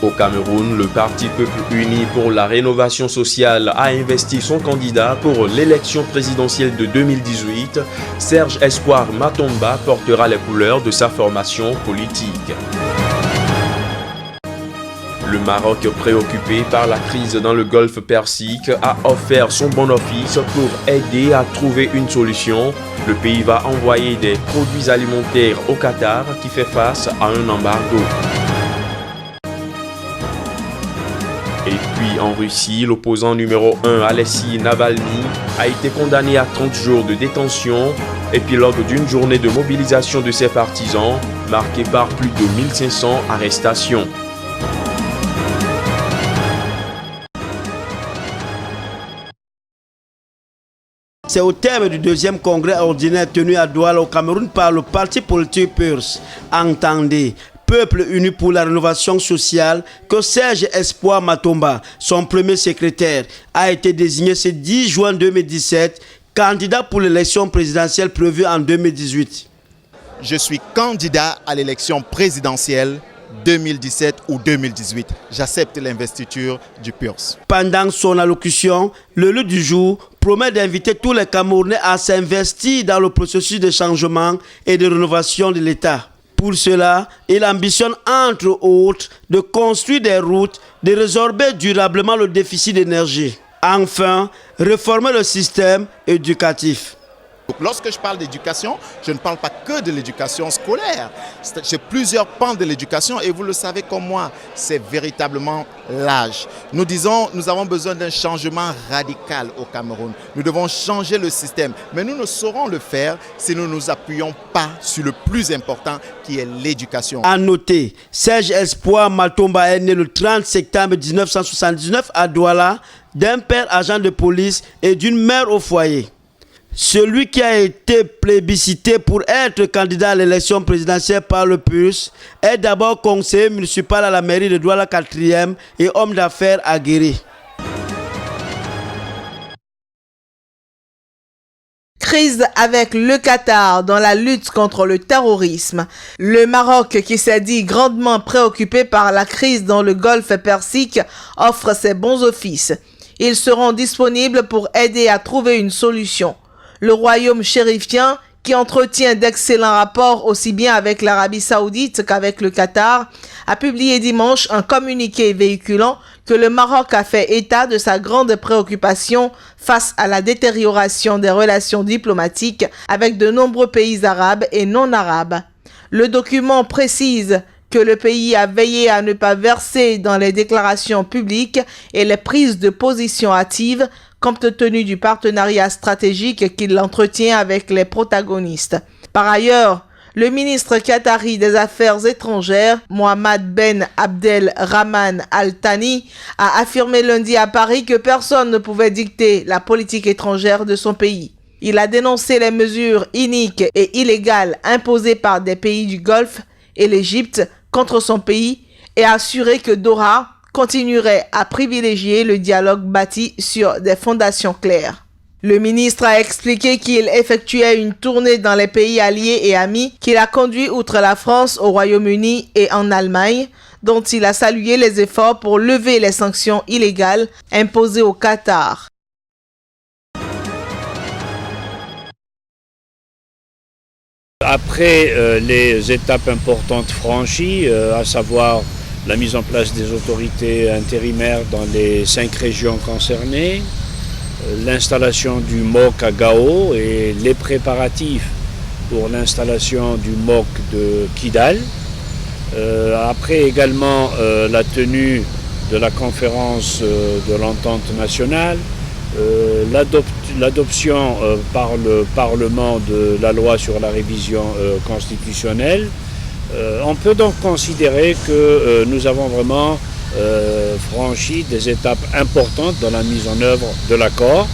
Au Cameroun, le Parti Peuple Uni pour la rénovation sociale a investi son candidat pour l'élection présidentielle de 2018. Serge Espoir Matomba portera les couleurs de sa formation politique. Le Maroc, préoccupé par la crise dans le Golfe Persique, a offert son bon office pour aider à trouver une solution. Le pays va envoyer des produits alimentaires au Qatar qui fait face à un embargo. Et puis en Russie, l'opposant numéro 1, Alexei Navalny, a été condamné à 30 jours de détention, épilogue d'une journée de mobilisation de ses partisans, marquée par plus de 1500 arrestations. C'est au terme du deuxième congrès ordinaire tenu à Douala au Cameroun par le parti politique PURS, Entendez, Peuple Uni pour la rénovation sociale, que Serge Espoir Matomba, son premier secrétaire, a été désigné ce 10 juin 2017, candidat pour l'élection présidentielle prévue en 2018. Je suis candidat à l'élection présidentielle 2017 ou 2018. J'accepte l'investiture du PURS. Pendant son allocution, le lieu du jour promet d'inviter tous les Camerounais à s'investir dans le processus de changement et de rénovation de l'État. Pour cela, il ambitionne entre autres de construire des routes, de résorber durablement le déficit d'énergie. Enfin, réformer le système éducatif. Lorsque je parle d'éducation, je ne parle pas que de l'éducation scolaire. J'ai plusieurs pans de l'éducation et vous le savez comme moi, c'est véritablement l'âge. Nous disons, nous avons besoin d'un changement radical au Cameroun. Nous devons changer le système, mais nous ne saurons le faire si nous ne nous appuyons pas sur le plus important qui est l'éducation. À noter, Serge Espoir Matomba est né le 30 septembre 1979 à Douala, d'un père agent de police et d'une mère au foyer. Celui qui a été plébiscité pour être candidat à l'élection présidentielle par le PURS est d'abord conseiller municipal à la mairie de Douala 4e et homme d'affaires aguerri. Crise avec le Qatar dans la lutte contre le terrorisme. Le Maroc, qui s'est dit grandement préoccupé par la crise dans le Golfe Persique, offre ses bons offices. Ils seront disponibles pour aider à trouver une solution. Le royaume chérifien, qui entretient d'excellents rapports aussi bien avec l'Arabie Saoudite qu'avec le Qatar, a publié dimanche un communiqué véhiculant que le Maroc a fait état de sa grande préoccupation face à la détérioration des relations diplomatiques avec de nombreux pays arabes et non arabes. Le document précise que le pays a veillé à ne pas verser dans les déclarations publiques et les prises de position hâtives compte tenu du partenariat stratégique qu'il entretient avec les protagonistes. Par ailleurs, le ministre qatari des Affaires étrangères, Mohamed Ben Abdel Rahman Al Thani, a affirmé lundi à Paris que personne ne pouvait dicter la politique étrangère de son pays. Il a dénoncé les mesures iniques et illégales imposées par des pays du Golfe et l'Égypte contre son pays et a assuré que Doha continuerait à privilégier le dialogue bâti sur des fondations claires. Le ministre a expliqué qu'il effectuait une tournée dans les pays alliés et amis qu'il a conduit outre la France au Royaume-Uni et en Allemagne, dont il a salué les efforts pour lever les sanctions illégales imposées au Qatar. Après les étapes importantes franchies, à savoir la mise en place des autorités intérimaires dans les 5 régions concernées, l'installation du MOC à Gao et les préparatifs pour l'installation du MOC de Kidal. Après également la tenue de la conférence de l'entente nationale, l'adoption par le Parlement de la loi sur la révision constitutionnelle. On peut donc considérer que nous avons vraiment franchi des étapes importantes dans la mise en œuvre de l'accord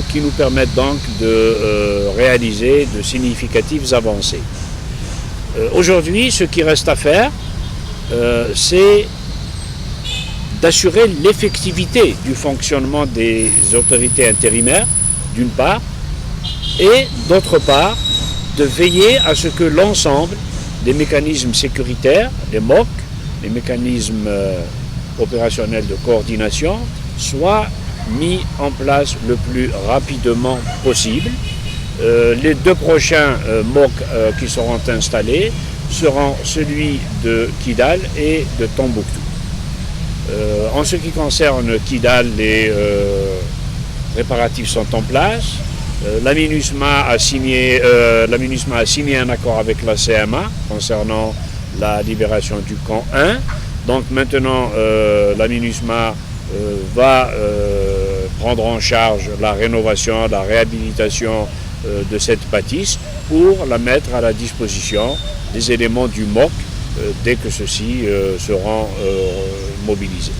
qui nous permettent donc de réaliser de significatives avancées. Aujourd'hui, ce qui reste à faire, c'est d'assurer l'effectivité du fonctionnement des autorités intérimaires, d'une part, et d'autre part, de veiller à ce que l'ensemble des mécanismes sécuritaires, les MOC, les mécanismes opérationnels de coordination soient mis en place le plus rapidement possible. Les 2 prochains MOC qui seront installés seront celui de Kidal et de Tombouctou. En ce qui concerne Kidal, les réparatifs sont en place. La MINUSMA a signé un accord avec la CMA concernant la libération du camp 1. Donc maintenant, la MINUSMA va prendre en charge la rénovation, la réhabilitation de cette bâtisse pour la mettre à la disposition des éléments du MOC dès que ceux-ci seront mobilisés.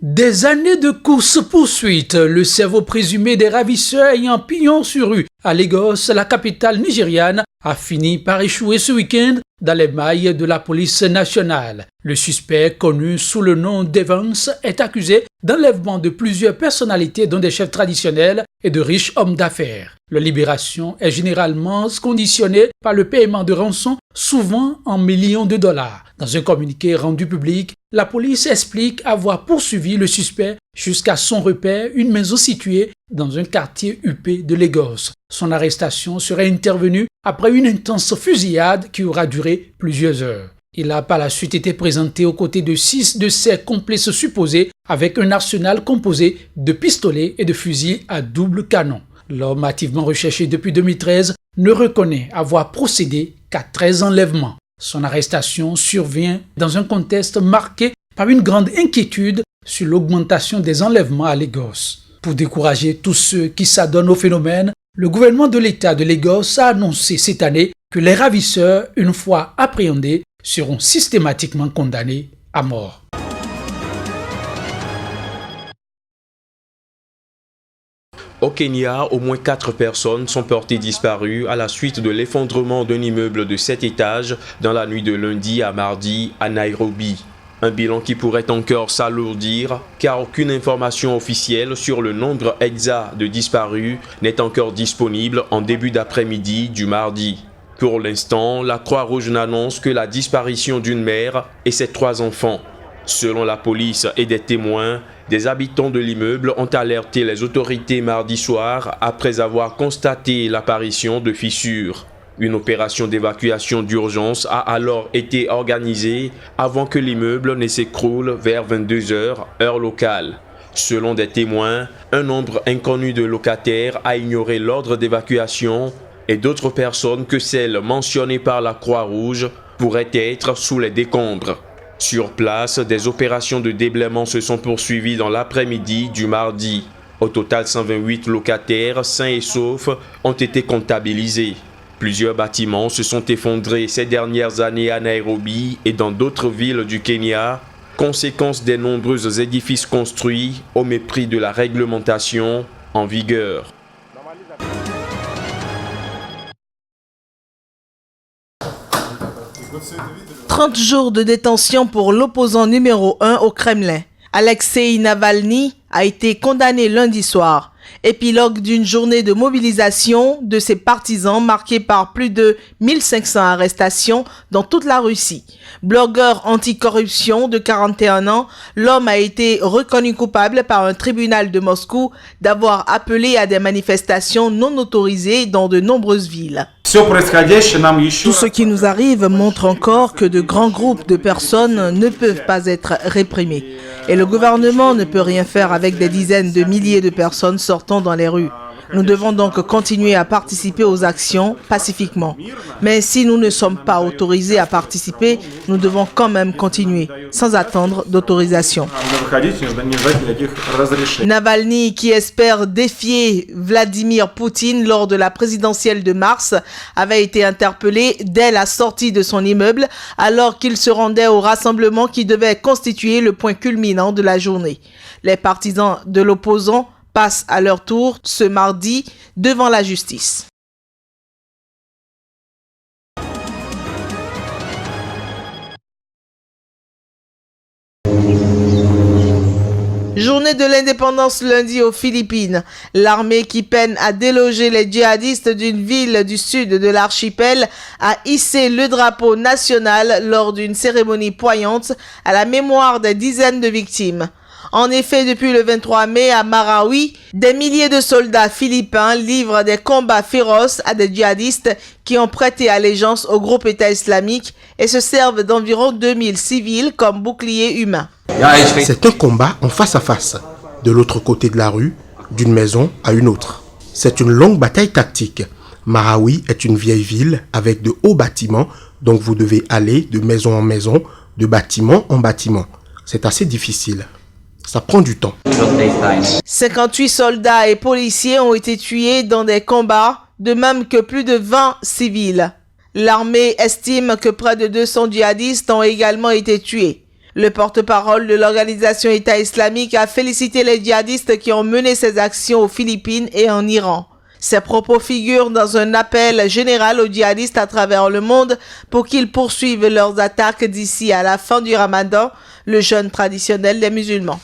Des années de course-poursuite, le cerveau présumé des ravisseurs ayant pignon sur rue à Lagos, la capitale nigériane, a fini par échouer ce week-end dans les mailles de la police nationale. Le suspect, connu sous le nom d'Evans, est accusé d'enlèvement de plusieurs personnalités dont des chefs traditionnels et de riches hommes d'affaires. La libération est généralement conditionnée par le paiement de rançon, souvent en millions de dollars. Dans un communiqué rendu public, la police explique avoir poursuivi le suspect jusqu'à son repère, une maison située dans un quartier huppé de Lagos. Son arrestation serait intervenue après une intense fusillade qui aura duré plusieurs heures. Il a par la suite été présenté aux côtés de 6 de ses complices supposés avec un arsenal composé de pistolets et de fusils à double canon. L'homme activement recherché depuis 2013 ne reconnaît avoir procédé qu'à 13 enlèvements. Son arrestation survient dans un contexte marqué par une grande inquiétude sur l'augmentation des enlèvements à Lagos. Pour décourager tous ceux qui s'adonnent au phénomène, le gouvernement de l'État de Lagos a annoncé cette année que les ravisseurs, une fois appréhendés, seront systématiquement condamnés à mort. Au Kenya, au moins 4 personnes sont portées disparues à la suite de l'effondrement d'un immeuble de 7 étages dans la nuit de lundi à mardi à Nairobi. Un bilan qui pourrait encore s'alourdir car aucune information officielle sur le nombre exact de disparus n'est encore disponible en début d'après-midi du mardi. Pour l'instant, la Croix-Rouge n'annonce que la disparition d'une mère et ses 3 enfants. Selon la police et des témoins, des habitants de l'immeuble ont alerté les autorités mardi soir après avoir constaté l'apparition de fissures. Une opération d'évacuation d'urgence a alors été organisée avant que l'immeuble ne s'écroule vers 22 h, heure locale. Selon des témoins, un nombre inconnu de locataires a ignoré l'ordre d'évacuation et d'autres personnes que celles mentionnées par la Croix-Rouge pourraient être sous les décombres. Sur place, des opérations de déblaiement se sont poursuivies dans l'après-midi du mardi. Au total, 128 locataires sains et saufs ont été comptabilisés. Plusieurs bâtiments se sont effondrés ces dernières années à Nairobi et dans d'autres villes du Kenya, conséquence des nombreux édifices construits au mépris de la réglementation en vigueur. « 30 jours de détention pour l'opposant numéro 1 au Kremlin. Alexei Navalny a été condamné lundi soir. Épilogue d'une journée de mobilisation de ses partisans marquée par plus de 1500 arrestations dans toute la Russie. Blogueur anticorruption de 41 ans, l'homme a été reconnu coupable par un tribunal de Moscou d'avoir appelé à des manifestations non autorisées dans de nombreuses villes. Tout ce qui nous arrive montre encore que de grands groupes de personnes ne peuvent pas être réprimés. Et le gouvernement ne peut rien faire avec des dizaines de milliers de personnes sortant dans les rues. Nous devons donc continuer à participer aux actions pacifiquement. Mais si nous ne sommes pas autorisés à participer, nous devons quand même continuer, sans attendre d'autorisation. Navalny, qui espère défier Vladimir Poutine lors de la présidentielle de mars, avait été interpellé dès la sortie de son immeuble, alors qu'il se rendait au rassemblement qui devait constituer le point culminant de la journée. Les partisans de l'opposant passent à leur tour ce mardi devant la justice. Journée de l'indépendance lundi aux Philippines. L'armée qui peine à déloger les djihadistes d'une ville du sud de l'archipel a hissé le drapeau national lors d'une cérémonie poignante à la mémoire des dizaines de victimes. En effet, depuis le 23 mai à Marawi, des milliers de soldats philippins livrent des combats féroces à des djihadistes qui ont prêté allégeance au groupe État islamique et se servent d'environ 2000 civils comme boucliers humains. C'est un combat en face à face, de l'autre côté de la rue, d'une maison à une autre. C'est une longue bataille tactique. Marawi est une vieille ville avec de hauts bâtiments, donc vous devez aller de maison en maison, de bâtiment en bâtiment. C'est assez difficile. Ça prend du temps. 58 soldats et policiers ont été tués dans des combats, de même que plus de 20 civils. L'armée estime que près de 200 djihadistes ont également été tués. Le porte-parole de l'organisation État islamique a félicité les djihadistes qui ont mené ces actions aux Philippines et en Iran. Ces propos figurent dans un appel général aux djihadistes à travers le monde pour qu'ils poursuivent leurs attaques d'ici à la fin du Ramadan, le jeûne traditionnel des musulmans.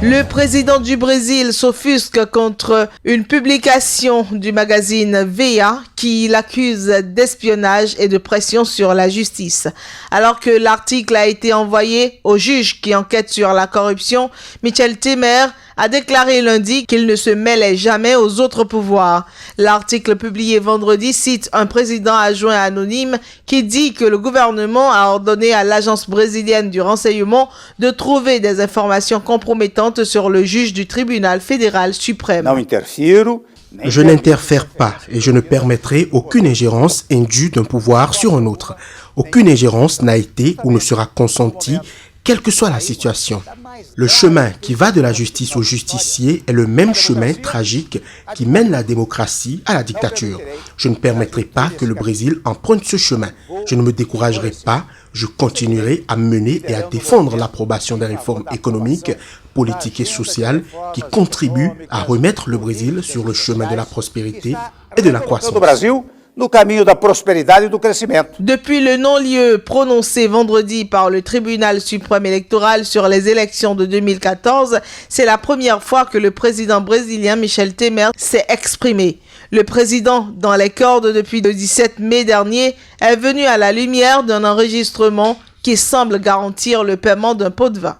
Le président du Brésil s'offusque contre une publication du magazine Veja qui l'accuse d'espionnage et de pression sur la justice. Alors que l'article a été envoyé au juge qui enquête sur la corruption, Michel Temer a déclaré lundi qu'il ne se mêlait jamais aux autres pouvoirs. L'article publié vendredi cite un président adjoint anonyme qui dit que le gouvernement a ordonné à l'agence brésilienne du renseignement de trouver des informations compromettantes sur le juge du tribunal fédéral suprême. Je n'interfère pas et je ne permettrai aucune ingérence indue d'un pouvoir sur un autre. Aucune ingérence n'a été ou ne sera consentie, quelle que soit la situation. Le chemin qui va de la justice au justicier est le même chemin tragique qui mène la démocratie à la dictature. Je ne permettrai pas que le Brésil emprunte ce chemin. Je ne me découragerai pas, je continuerai à mener et à défendre l'approbation des réformes économiques, politiques et sociales qui contribuent à remettre le Brésil sur le chemin de la prospérité et de la croissance. Depuis le non-lieu prononcé vendredi par le tribunal suprême électoral sur les élections de 2014, c'est la première fois que le président brésilien Michel Temer s'est exprimé. Le président, dans les cordes depuis le 17 mai dernier, est venu à la lumière d'un enregistrement qui semble garantir le paiement d'un pot de vin.